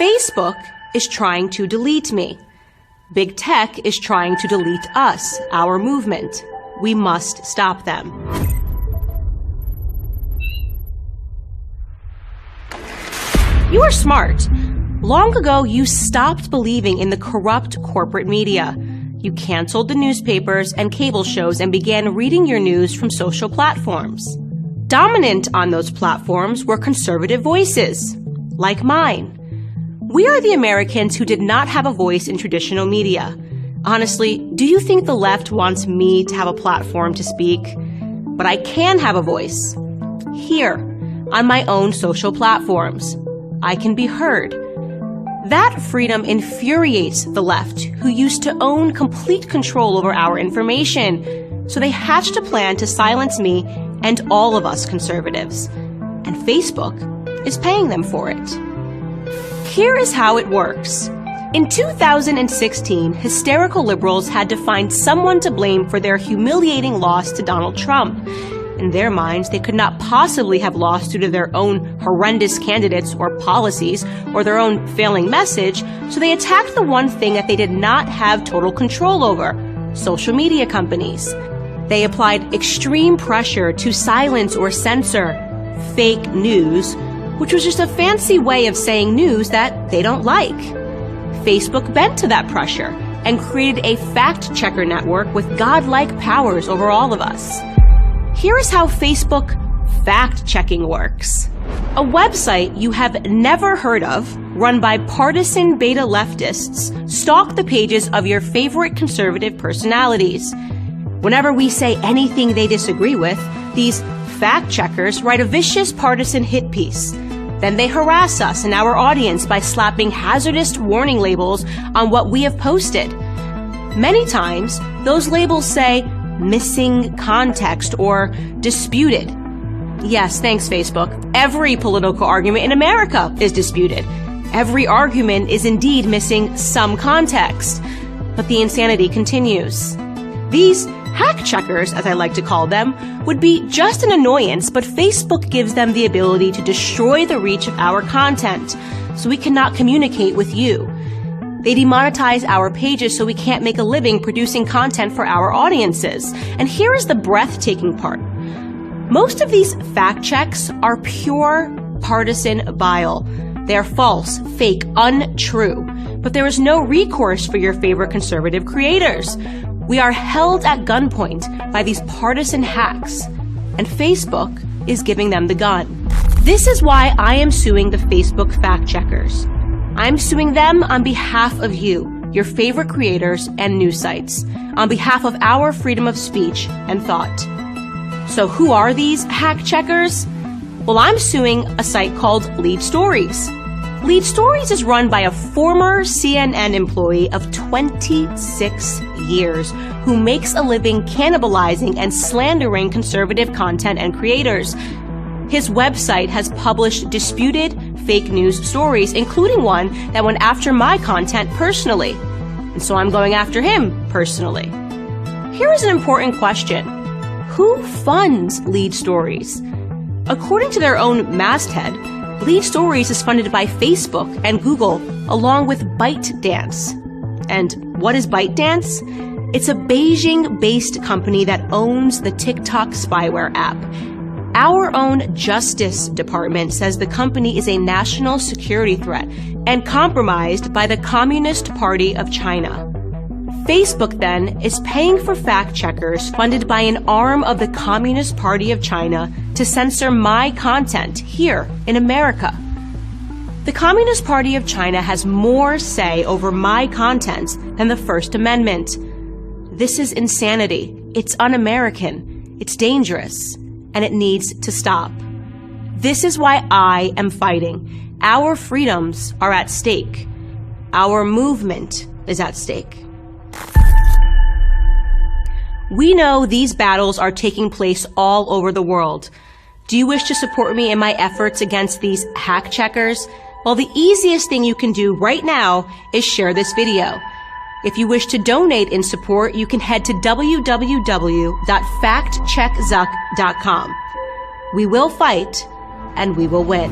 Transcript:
Facebook is trying to delete me. Big tech is trying to delete us, our movement. We must stop them. You are smart. Long ago, you stopped believing in the corrupt corporate media. You canceled the newspapers and cable shows and began reading your news from social platforms. Dominant on those platforms were conservative voices, like mine. We are the Americans who did not have a voice in traditional media. Honestly, do you think the left wants me to have a platform to speak? But I can have a voice. Here, on my own social platforms. I can be heard. That freedom infuriates the left, who used to own complete control over our information. So they hatched a plan to silence me and all of us conservatives. And Facebook is paying them for it. Here is how it works. In 2016, hysterical liberals had to find someone to blame for their humiliating loss to Donald Trump. In their minds, they could not possibly have lost due to their own horrendous candidates or policies or their own failing message, so they attacked the one thing that they did not have total control over: social media companies. They applied extreme pressure to silence or censor fake news, which was just a fancy way of saying news that they don't like. Facebook bent to that pressure and created a fact-checker network with godlike powers over all of us. Here is how Facebook fact-checking works. A website you have never heard of, run by partisan beta leftists, stalk the pages of your favorite conservative personalities. Whenever we say anything they disagree with, these fact-checkers write a vicious partisan hit piece. Then they harass us and our audience by slapping hazardous warning labels on what we have posted. Many times, those labels say missing context or disputed. Yes, thanks, Facebook. Every political argument in America is disputed. Every argument is indeed missing some context. But the insanity continues. These hack checkers, as I like to call them, would be just an annoyance, but Facebook gives them the ability to destroy the reach of our content, so we cannot communicate with you. They demonetize our pages so we can't make a living producing content for our audiences. And here is the breathtaking part. Most of these fact checks are pure partisan bile. They are false, fake, untrue. But there is no recourse for your favorite conservative creators. We are held at gunpoint by these partisan hacks, and Facebook is giving them the gun. This is why I am suing the Facebook fact checkers. I'm suing them on behalf of you, your favorite creators and news sites, on behalf of our freedom of speech and thought. So who are these hack checkers? Well, I'm suing a site called Lead Stories. Lead Stories is run by a former CNN employee of 26 years who makes a living cannibalizing and slandering conservative content and creators. His website has published disputed fake news stories, including one that went after my content personally. And so I'm going after him personally. Here is an important question. Who funds Lead Stories? According to their own masthead, Lead Stories is funded by Facebook and Google, along with ByteDance. And what is ByteDance? It's a Beijing-based company that owns the TikTok spyware app. Our own Justice Department says the company is a national security threat and compromised by the Communist Party of China. Facebook, then, is paying for fact-checkers funded by an arm of the Communist Party of China to censor my content here in America. The Communist Party of China has more say over my content than the First Amendment. This is insanity. It's un-American. It's dangerous. And it needs to stop. This is why I am fighting. Our freedoms are at stake. Our movement is at stake. We know these battles are taking place all over the world. Do you wish to support me in my efforts against these hack checkers? Well, the easiest thing you can do right now is share this video. If you wish to donate in support, you can head to www.factcheckzuck.com. We will fight, and we will win.